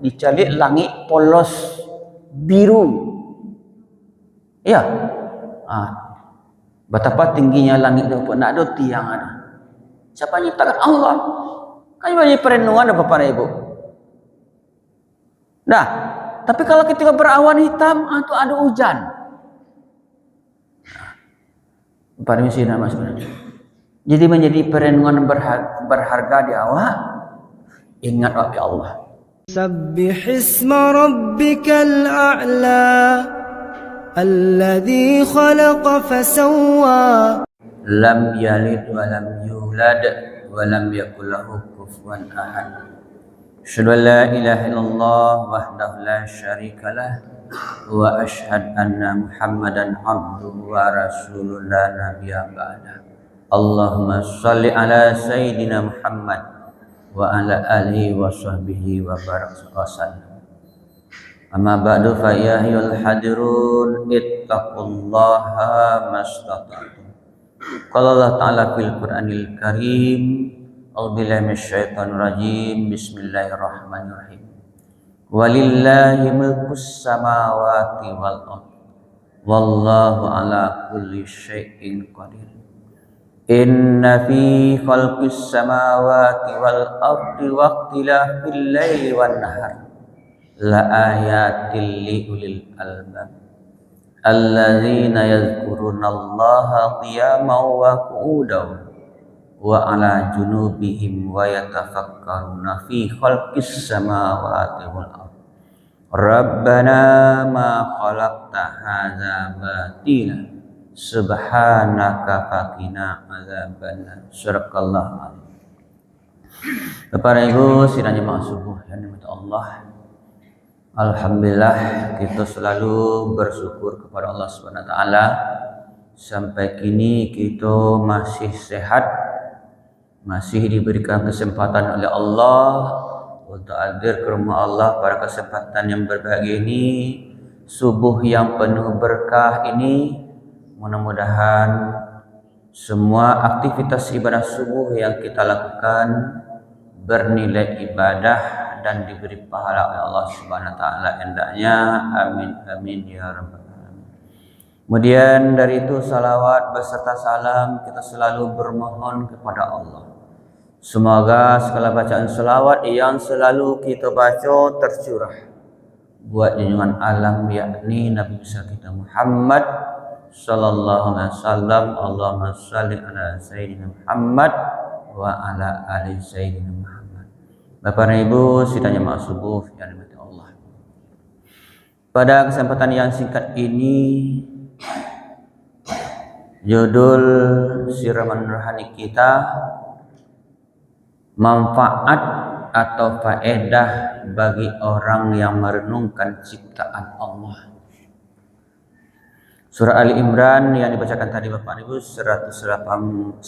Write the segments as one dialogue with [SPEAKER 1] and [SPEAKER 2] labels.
[SPEAKER 1] dicalik langit polos biru. Ya. Betapa tingginya langit itu pun nak ada tiang ada. Siapa nyiptakan? Allah. Kan banyak perenungan ada Bapak Ibu. Nah, tapi kalau ketika berawan hitam atau ada hujan. Permisi nama sebenarnya. Jadi menjadi perenungan berharga di awak. Ingat oleh Allah.
[SPEAKER 2] Sabbihisma rabbikal a'la alladhi khalaqa fasawwa
[SPEAKER 1] Lam yalid wa lam yulad wa lam yakul lahu kufuwan ahad. Asyhadu an la ilaha illallah wahdahu la syarikalah wa asyhadu anna Muhammadan abduhu wa rasuluhu la nabiyya ba'da. Allahumma shalli ala sayyidina Muhammad wa ala alihi wa sahbihi wa baraka wasallam. Amma ba'du fa ya ayyuhal hadirun ittaqullaha mastata'tum. Qala Allah Ta'ala fil Qur'anil Karim, a'udzubillahi minasyaitonir rajim, bismillahirrahmanirrahim. Walillahi mulkus samawati wal ardh wallahu ala kulli syai'in qadir. Inna fi khalqis samawati wal ardi wa ikhtilafil laili wan nahar la ayatil li ulil albab alladzina yadhkurunallaha qiyaman wa qu'udan wa ala junubihim wa yatafakkaruna fi khalqis samawati wal ardi rabbana ma khalaqta hadza batila subhanaka faqina adzabannar. Suraqallahu alaihi. Bapak Ibu sidang jemaah subuh yang dimati Allah. Alhamdulillah kita selalu bersyukur kepada Allah Subhanahu wa taala sampai kini kita masih sehat, masih diberikan kesempatan oleh Allah untuk hadir ke rumah Allah pada kesempatan yang berbahagia ini, subuh yang penuh berkah ini. Mudah-mudahan semua aktivitas ibadah subuh yang kita lakukan bernilai ibadah dan diberi pahala oleh Allah Subhanahu wa taala hendaknya. Amin amin ya rabbal alamin. Kemudian dari itu salawat beserta salam kita selalu bermohon kepada Allah. Semoga segala bacaan salawat yang selalu kita baca tercurah buat junjungan alam yakni Nabi besar kita Muhammad sallallahu alaihi wasallam. Allahumma shalli ala sayyidina Muhammad wa ala ali sayyidina Muhammad. Bapak dan Ibu sidang jemaah subuh yang dirahmati Allah. Pada kesempatan yang singkat ini judul siraman rohani kita manfaat atau faedah bagi orang yang merenungkan ciptaan Allah. Surah Ali Imran yang dibacakan tadi Bapak Ibu 189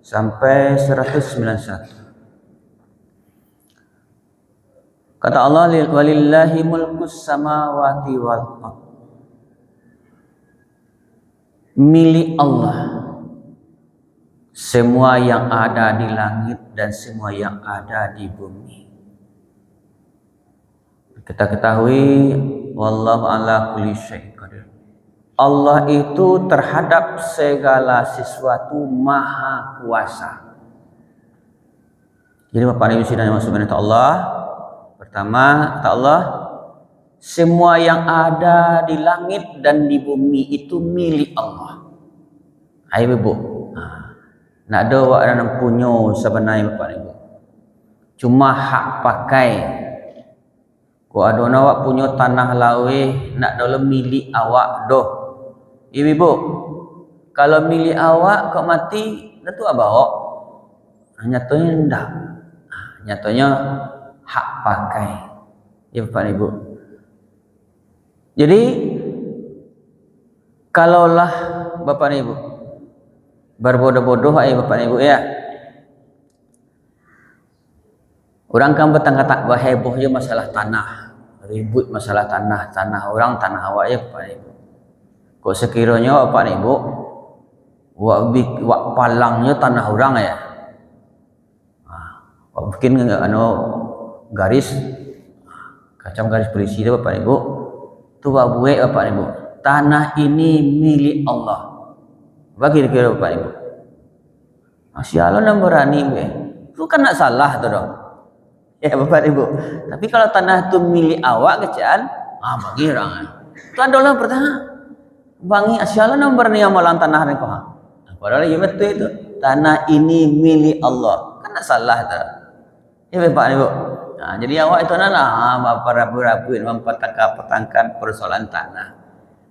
[SPEAKER 1] sampai 191. Kata Allah, walillahi mulkus samawati wal ardh. Milik Allah semua yang ada di langit dan semua yang ada di bumi. Kita ketahui wallahu ala kulli syai'in qadir. Allah itu terhadap segala sesuatu maha kuasa. Jadi Bapak Ibu sidang yang masuk Allah, pertama kata Allah, semua yang ada di langit dan di bumi itu milik Allah. Ayo Ibu. Nak ada awak dan punya sebenarnya Bapak Ibu. Cuma hak pakai. Ko ada awak punya tanah laweh nak dalam milik awak doh. Ibu, kalau milik awak kau mati, tentu abawak. Nyatanya ndak. Nyatanya hak pakai. Ya Bapak Ibu. Jadi kalaulah Bapak Ibu berbodoh-bodoh ya Bapak Ibu ya. Orang kan bertangkap heboh je masalah tanah, ribut masalah tanah orang, tanah awak ya Bapak Ibu. Kok sekiranya Bapak Ibu wak palangnya tanah orang ya. Mungkin garis kacam garis polisi itu Bapak Ibu. Tu buat Bapak Ibu. Tanah ini milik Allah. Bagi kira Bapak Ibu. Masya Allah berani gue. Itu kan nak salah tu dong. Ya Bapak Ibu. Tapi kalau tanah itu milik awak kecil, bagi orang. Itu adalah pertama. Bangi Masya Allah berani amalan tanah ni kau. Padahal ya betul itu. Tanah ini milik Allah. Kan nak salah tu. Ya Bapak Ibu. Nah, jadi awak itu apa rabu-rabuin mempertangkap persoalan tanah.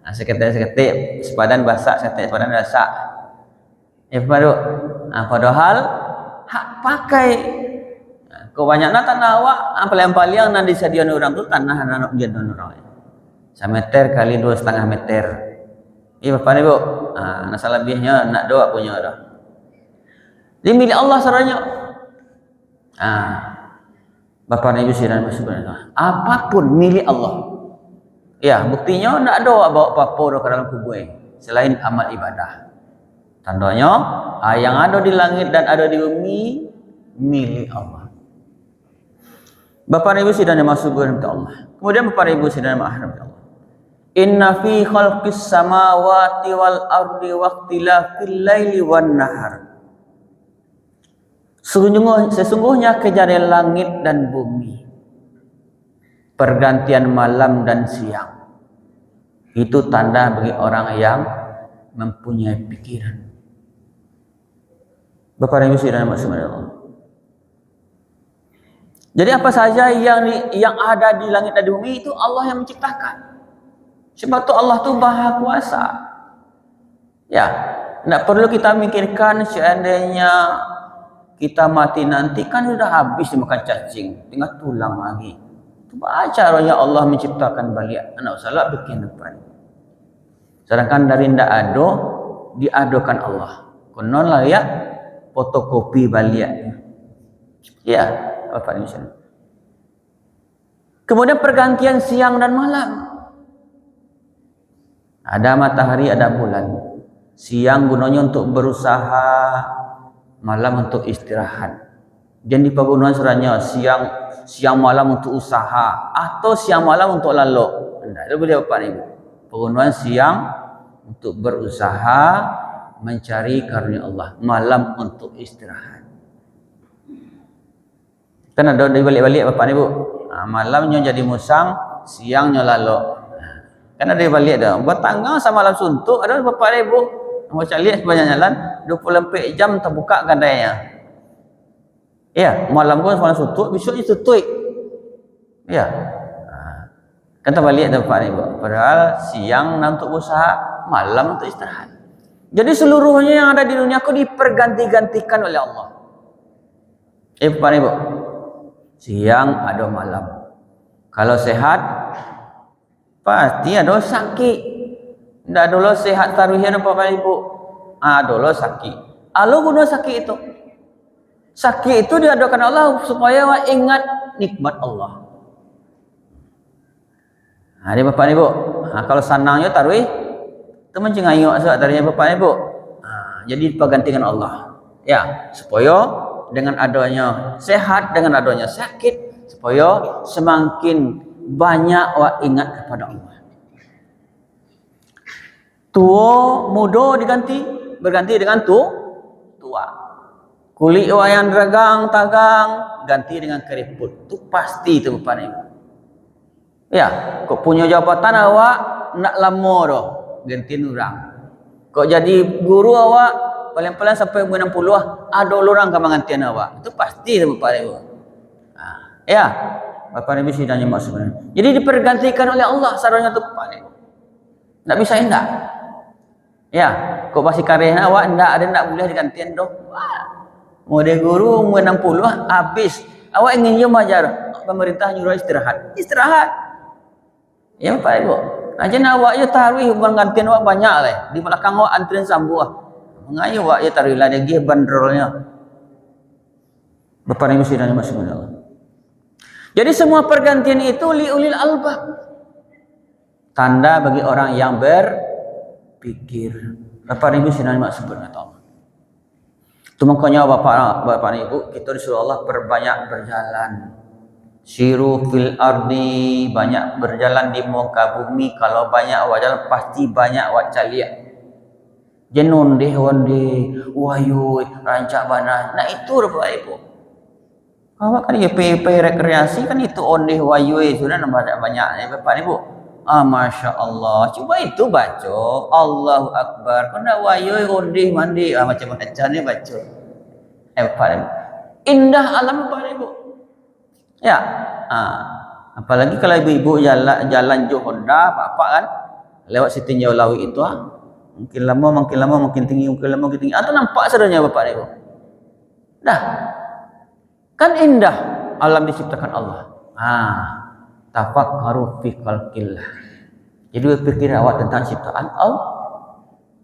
[SPEAKER 1] Nah, seketik sepadan basah, sepadan basah. Ya Bapak Ibu. Nah, padahal hak pakai kebanyakan tanah awak paling-paling nanti disediakan orang tu tanah anak dia orang. 1 meter kali 2,5 meter. Ya Bapak Ibu. Nah, salah lebihnya nak doa punya dah. Ini milik Allah saranya. Bapak Ibu sidang sebenarnya apapun milik Allah. Ya, buktinya tidak ada bawa apa-apa ke dalam kubur selain amal ibadah. Tandanya yang ada di langit dan ada di bumi milik Allah. Bapak Ibu sidang masuk kepada Allah. Kemudian Bapak Ibu sidang mahram Allah. Inna fi khalqis samawati wal ardi waqtilafil laili wan nahar. Sesungguhnya kejadian langit dan bumi, pergantian malam dan siang, itu tanda bagi orang yang mempunyai pikiran. Bapak Ibu sidang Allah. Jadi apa saja yang ada di langit dan di bumi itu Allah yang menciptakan. Sebab itu Allah itu Maha Kuasa. Ya, tidak perlu kita mikirkan seandainya kita mati nanti kan sudah habis dimakan cacing, tinggal tulang lagi. Itu caranya Allah menciptakan balik. Anak salah bikin depan. Sedangkan dari ndak ado diadokan Allah. Konon lah ya fotokopi balik. Ya, apa ini? Kemudian pergantian siang dan malam. Ada matahari, ada bulan. Siang gunanya untuk berusaha, malam untuk istirahat. Jadi penggunaan sebenarnya siang malam untuk usaha atau siang malam untuk lalu. Itu boleh Bapak Ibu. Penggunaan siang untuk berusaha mencari karunia Allah, malam untuk istirahat. Kan ada dibalik-balik Bapak Ibu. Malamnya jadi musang, siangnya lalu. Kan ada dibalik dah. Buat tanggal sama malam suntuk ada Bapak Ibu. Macam lihat sepanjang jalan 24 jam terbuka kedainya. Ya, malam pun malam suntuk, besoknya tutup. Ya. Kan terbalik dah Bapak Ibu. Padahal siang untuk usaha, malam untuk istirahat. Jadi seluruhnya yang ada di dunia aku diperganti-gantikan oleh Allah. Bapak Ibu. Siang ada malam. Kalau sehat pasti ada sakit. Tidak dulu sehat taruhnya Bapak Ibu. Dulu sakit. Lalu guna sakit itu. Sakit itu diadakan Allah supaya ingat nikmat Allah. Ini Bapak Ibu. Kalau sanangnya taruh itu mencengayuk sebab taruhnya Bapak Ibu. Jadi pergantikan Allah. Ya, supaya dengan adanya sehat, dengan adanya sakit, supaya semakin banyak ingat kepada Allah. Tua, muda berganti dengan tua. Kulit yang dagang, tagang, ganti dengan keriput. Itu pasti itu Bapak Ibu. Ya, kok punya jabatan awak nak lama dah, ganti orang. Kok jadi guru awak paling-paling sampai umur 60 ada orang yang menggantian awak. Itu pasti itu Bapak Ibu. Ya, Bapak Ibu sidangnya maksudnya. Jadi dipergantikan oleh Allah sarannya itu Bapak Ibu. Tak bisa enggak. Ya, kok masih karya awak enggak boleh digantian doh. Mau dia guru umur 60 habis. Awak ingin dia mengajar, pemerintah nyuruh istirahat. Istirahat. Ya Bapak Ibu. Aja awak ya taruh gantian awak banyak lah. Di belakang awak antrian sambuah. Mengayu awak ya taruh lah dia bandrolnya. Bapak Ibu sidangnya masing-masing. Jadi semua pergantian itu liulil albab. Tanda bagi orang yang berpikir. Bapak Ibu sidang maksud Allah. Itu makanya bapak dan ibu, kita disuruh Allah perbanyak berjalan. Siru fil ardi, banyak berjalan di muka bumi. Kalau banyak awak jalan pasti banyak awak caliak. Jenun deh wonde, wayu rancak bana. Nah itu bapak ibu. Awak kan YPP rekreasi kan itu onde wayu sudah nambah banyak ya bapak ibu. Masya Allah. Coba itu baca Allahu Akbar. Kena wayu onde mandi macam-macam ni baca. Bapak ibu. Indah alam bapak ibu. Ya, apalagi kalau ibu-ibu jalan jauh Honda, bapak kan lewat Sitinjau Lawi itu, makin lama, makin tinggi. Atau nampak sebenarnya bapak ibu. Dah, kan indah alam diciptakan Allah. Tafakkaru fi khalqillah. Jadi berpikir awak tentang ciptaan Allah.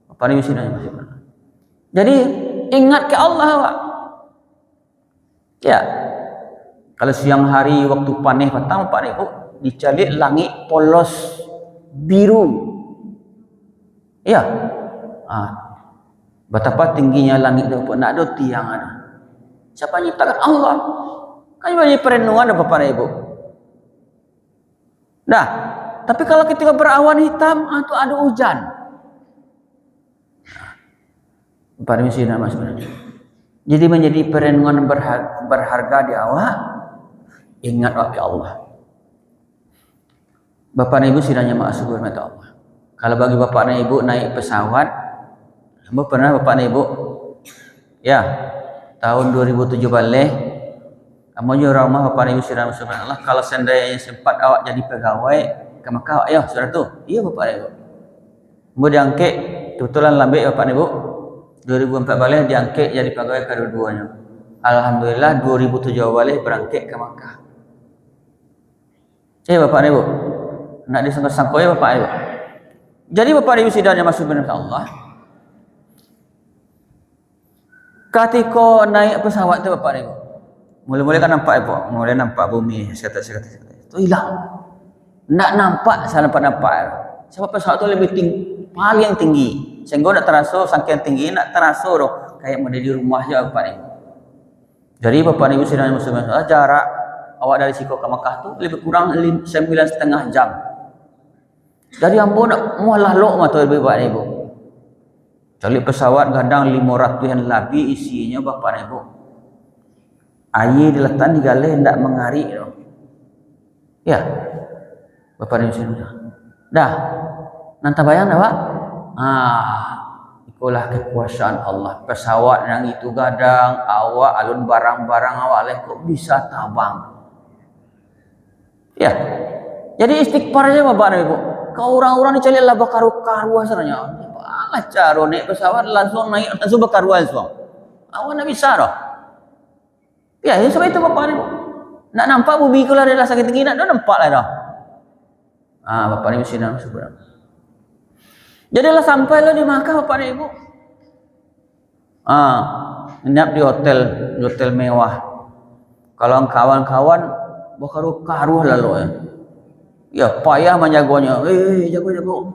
[SPEAKER 1] Bapak ibu sini. Jadi ingat ke Allah awak. Ya. Kalau siang hari waktu panih petang Pak Ibu dicalik langit polos biru. Ya. Betapa tingginya langit itu nak ada tiang ada. Siapa yang menciptakan Allah? Kan banyak perenungan Bapak Ibu. Nah, tapi kalau ketika berawan hitam atau ada hujan. Bapak Ibu sini Mas sebenarnya. Jadi menjadi perenungan berharga di awak. Ingat waktu Allah. Bapak dan Ibu sidangnya maksud mata Allah. Kalau bagi Bapak dan Ibu naik pesawat, pernah Bapak dan Ibu? Ya, tahun 2007 balik, kamu juga rumah Bapak dan Ibu sidang maksud Allah. Kalau seandainya sempat awak jadi pegawai, ke Makkah, ayo sudah tu. Iya Bapak dan Ibu. Kemudian diangkat, kebetulan lambat Bapak dan Ibu. 2004 balik diangkat jadi pegawai kedua-duanya. Alhamdulillah 2007 balik berangkat ke Makkah. Bapak Ibu, nak disangka-sangka ya Bapak Ibu. Jadi Bapak Ibu sidangnya masuk benar Allah. Ketika naik pesawat itu Bapak Ibu, mulai kan nampak Ibu, mulai nampak bumi sekata itu hilang. Nak nampak, saya nampak. Sebab pesawat itu lebih tinggi, paling tinggi. Sehingga nak terasa saking tinggi nak terasa doh kayak ada di rumah je Bapak Ibu. Jadi Bapak Ibu sidangnya masuk benar Allah, jarak awak dari Siko ke Makkah tu lebih kurang 9,5 jam. Dari ambo nak mualah lok mah tu Bapak Ibu. Cari pesawat kadang 500-an lebih isinya Bapak Ibu. Air diletak di galeh hendak mengarik tu. Ya. Bapak Ibu sini. Dah. Nanti bayang dah Pak? Itulah kekuasaan Allah. Pesawat yang itu kadang awak alun barang-barang awak leh kok bisa tabang. Ya, jadi istighfar aja Bapak dan Ibu. Kau orang-orang ni cari lah bakaru-karuah sebenarnya. Alah cara naik pesawat langsung naik langsung bakaruah langsung. Awak nak bisa dah. Ya, sebab itu Bapak dan Ibu. Nak nampak bumi kau lah dia sakit tinggi nak nampak lah dah. Bapak dan Ibu sini sebenarnya. Jadilah sampai lah di Makkah Bapak dan Ibu. Nginap di hotel mewah. Kalau kawan-kawan bakaru-karuh lalu ya payah menjaganya. Jago.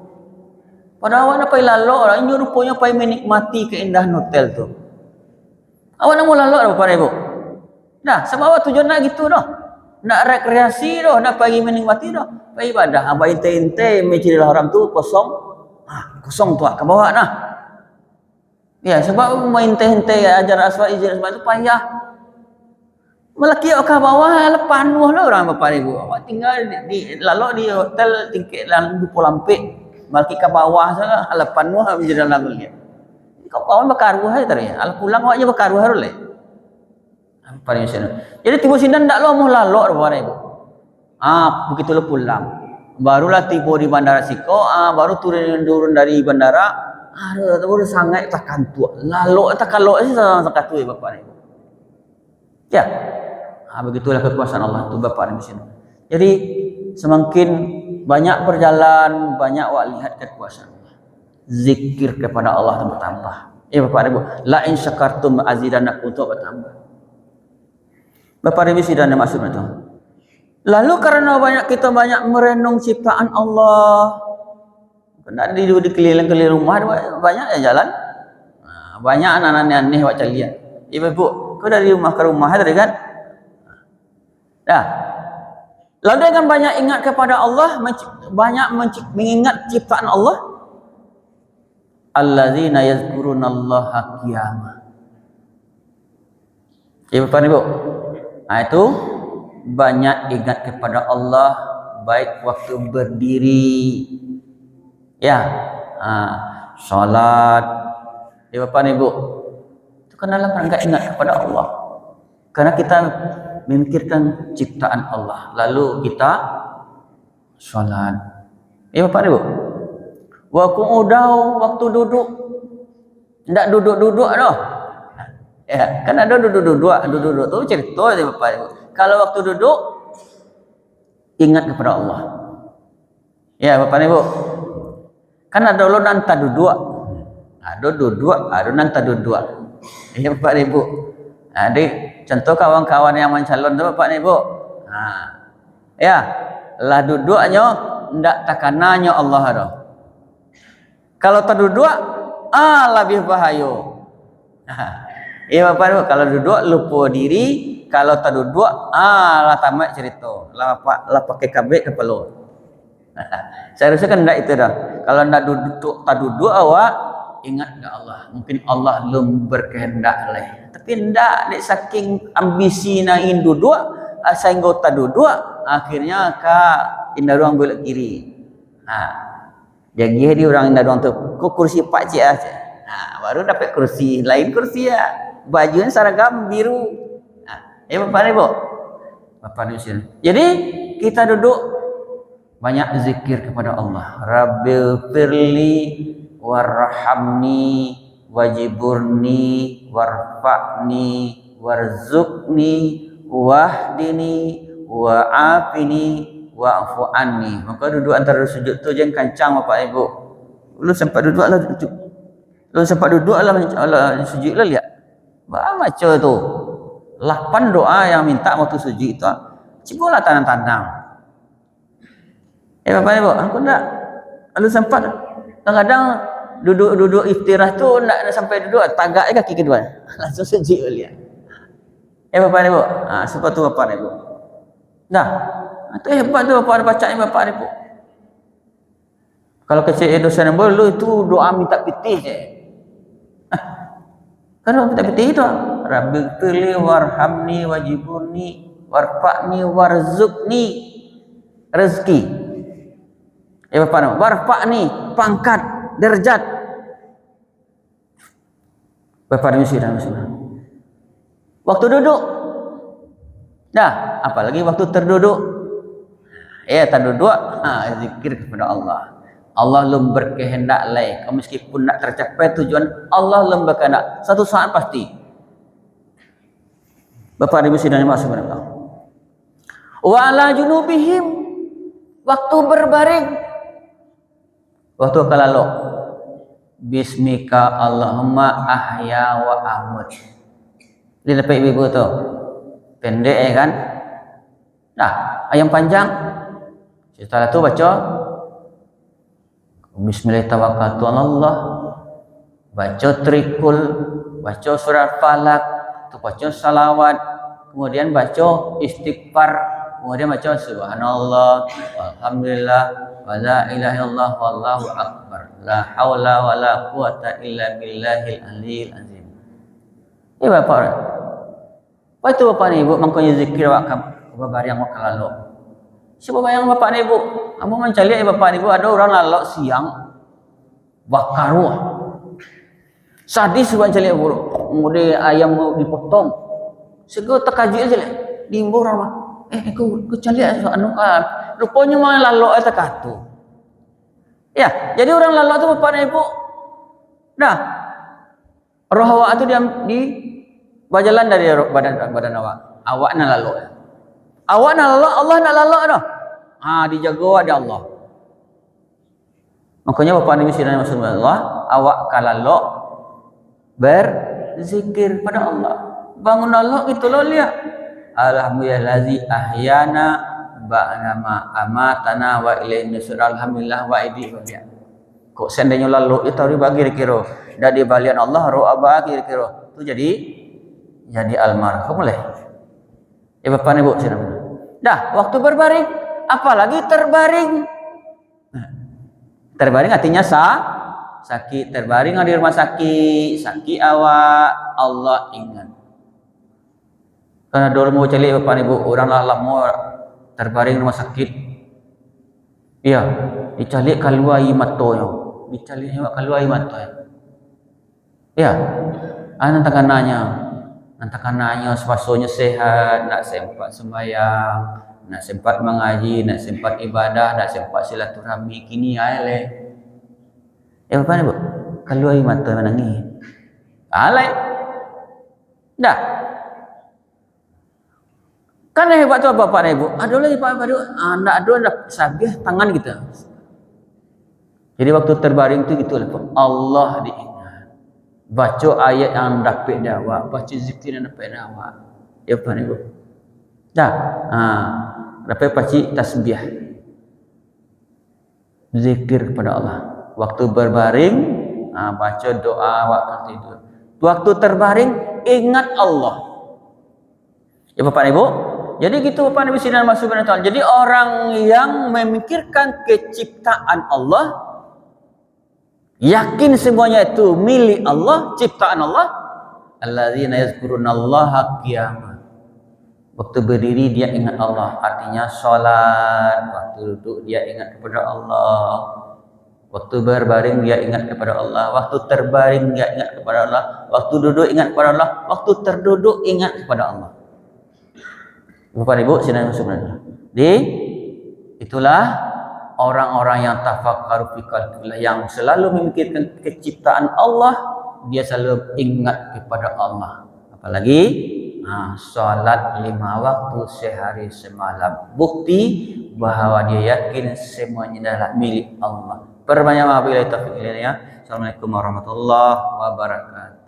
[SPEAKER 1] Pada awak nak payah lalu lah. Ini rupanya payah menikmati keindahan hotel tu. Awak nak mau lalu dah Bapak Ibu. Dah, sebab awak tujuan nak gitu dah. Nak rekreasi dah, nak pergi menikmati dah. Payah ibadah. Abang intai-intai Masjidil Haram tu kosong. Kosong tu ke bawah nah. Ya, sebab main intai-intai ajar aswad izin sebab tu payah. Melaki ke bawah lepas penuh lah orang Bapak Ibu. Awak tinggal lalu di hotel tingkat dalam Dupo Lampik. Melaki ke bawah saja lepas penuh menjadi dalam dia. Kau kawan bakaruh aja tadi. Al pulang awak je bakaruh harus. Paling sana. Jadi tiba sindan ndak lo mau lalu Bapak Ibu. Begitu lo pulang. Barulah tiba di Bandara Siko, baru turun dari bandara. Baru sangat takkan tua. Lalu takkan lo sih sangat tua Bapak Ibu. Ya. Begitulah kekuasaan Allah tu Bapak dan Ibu. Jadi semakin banyak berjalan, banyak awak lihat kekuasaan Allah. Zikir kepada Allah itu bertambah. Bapak dan Ibu, la in syakartum azidannakum untuk bertambah. Bapak dan Ibu sidang maksud itu. Lalu karena kita banyak merenung ciptaan Allah, kena di keliling-keliling rumah banyak yang jalan. Banyak anak-anak aneh awak lihat. Ibu, kau dari rumah ke rumah tadi kan? Dah. Lalu dengan banyak ingat kepada Allah, banyak mengingat ciptaan Allah. Allazina yazkurunallaha qiyamah. Ibu, itu banyak ingat kepada Allah baik waktu berdiri, ya, salat. Ibu, itu kan dalam rangka ingat kepada Allah. Karena kita memikirkan ciptaan Allah, lalu kita salat. Ibu, wa qu'udau waktu duduk, tidak duduk-duduk dah. Ya, kan ada duduk-duduk tu cerita dia Bapak Ibu. Kalau waktu duduk ingat kepada Allah. Ya, Bapak Ibu. Kan ada lo nanta duduk. Ada duduk, ada nanta duduk. Ya, Bapak Ibu. Adik, contoh kawan-kawan yang mencalon tu Bapak Ibu. Ya, lah duduknya ndak takananya Allah dah. Kalau tak duduk, lebih bahaya. Ya Bapak Ibu, kalau duduk lupa diri, kalau tak duduk, lah tamat cerita. Lah pakai kabel kepala. Saya rasa kan enggak itu dah. Kalau enggak duduk, tak duduk awak ingat ke Allah. Mungkin Allah belum berkehendak leh. Tapi enggak, nek saking ambisi nain duduk, sehingga tak duduk, akhirnya indah ruang belok kiri. Jadi dia orang indah ruang tu, kok kursi pak cik aja. Baru dapat kursi, lain kursi ya. Bajunya seragam biru. Bapak Ibu. Jadi kita duduk banyak zikir kepada Allah. Rabbil firli warhamni wajiburni warfa'ni warzuqni wahdini wa'afini wa'fu anni. Maka duduk antara sujud tu jangan kancang Bapak Ibu. Lu sempat duduk lah sujud lah lihat. Baca tu 8 doa yang minta waktu sujud itu. Cipolah tanam-tanam. Bapak Ibu, aku enggak. Lalu sempat kadang-kadang duduk iftirah tu enggak sampai duduk, tagak kaki kedua. Langsung sujud lihat. Bapak Ibu, sebab tu Bapak Ibu. Dah. Itu hebat tu Bapak bacanya Bapak Ibu. Kalau kecil dosa nombor lu itu doa minta pitih je. Kalau minta pitih itu Rabbil firli warhamni wajiburni warfa'ni warzuqni rezeki. Bapak warfa'ni pangkat derajat. Bapak waktu duduk. Dah, apalagi waktu terduduk. Terduduk, zikir kepada Allah. Allah belum berkehendak lain. Meskipun nak tercapai tujuan, Allah belum berkehendak. Satu saat pasti. Bapak Ibu sidang yang masuk Allah. Wa ala junubihim waktu berbaring. Waktu kalau Bismika Allahumma ahya wa amut. Ini dapat ibu tu. Pendek kan? Nah, ayam panjang. Setelah itu baca Bismillahirrahmanirrahim. Baca trikul, baca surat Falak, baca salawat, kemudian baca istighfar, kemudian baca subhanallah, alhamdulillah, wa la ilaha illallah wallahu akbar. La haula wa la quwata illa billahil aliyil azim. Ini Bapak. Apa itu Bapak ni Ibu mangkonya zikir wakam babari yang wakal lalu. Siapa bayang Bapak ni Ibu? Kamu mencari Bapak ni Ibu ada orang lalu siang bakaru. Sadis mencari Ibu. Kemudian ayam dipotong. Segera terkaji aja lah. Diimbau ramah. Aku cari anu kan. Rupanya mau lalu itu katu. Ya, jadi orang lalu itu Bapak ni Ibu. Nah, roh awak itu di berjalan dari badan awak. Awak nak lalu. Awak nak lalu, Allah nak lalu dah. Dijaga oleh Allah. Makanya Bapak Nabi Sallallahu Alaihi Wasallam, awak kalau berzikir pada Allah. Bangun Allah itu lo lihat. Alhamdulillahi ahyana ba'dama amatana wa ilaihi nusyur. Alhamdulillah wa idi wa biya. Kok seandainya lalu itu hari bagi kira. Dari balian Allah roh abah kira-kira. Itu jadi jadi almarhum lah. Ya Bapak Ibu, dah waktu berbaring, apalagi terbaring. Terbaring artinya sakit, terbaring di rumah sakit awak, Allah ingat. Karena dulu mau cari Bapak Ibu, orang lah mau terbaring rumah sakit. Iya, dicari keluar matonya, dicari keluar matonya. Iya, nantakananya sepasonya sehat, nak sempat sembahyang, nak sempat mengaji, nak sempat ibadah, nak sempat silaturahmi kini ale. Ya Bapak Ibu, keluar mata menangis. Alai. Dah. Kan hebat tu Bapak Ibu. Ada lagi Bapak Ibu, anak ada sabiah tangan kita. Jadi waktu terbaring tu gitu lah. Allah diingat. Baca ayat yang dapat dakwah, baca zikir yang dapat dakwah. Ya Bapak Ibu. Dah. Dapat baca tasbih. Zikir kepada Allah. Waktu berbaring, baca doa waktu tidur. Waktu terbaring, ingat Allah. Ya Bapak Ibu. Jadi gitu Bapak Ibu Sidang Subhanahu wa Ta'ala. Jadi orang yang memikirkan keciptaan Allah, yakin semuanya itu milik Allah, ciptaan Allah. Alladzina yazkurunallaha qiyaman. Waktu berdiri dia ingat Allah, artinya salat. Waktu duduk dia ingat kepada Allah. Waktu berbaring dia ingat kepada Allah. Waktu terbaring dia ingat kepada Allah. Waktu duduk ingat kepada Allah. Waktu terduduk ingat kepada Allah. Bapak Ibu sidang sebenarnya. Jadi itulah orang-orang yang tafakkaru fi khalqillah, yang selalu memikirkan keciptaan Allah, dia selalu ingat kepada Allah. Apalagi salat 5 waktu sehari semalam. Bukti bahawa dia yakin semuanya adalah milik Allah. Perbanyak wabillahi taufiq hidayah. Assalamualaikum warahmatullahi wabarakatuh.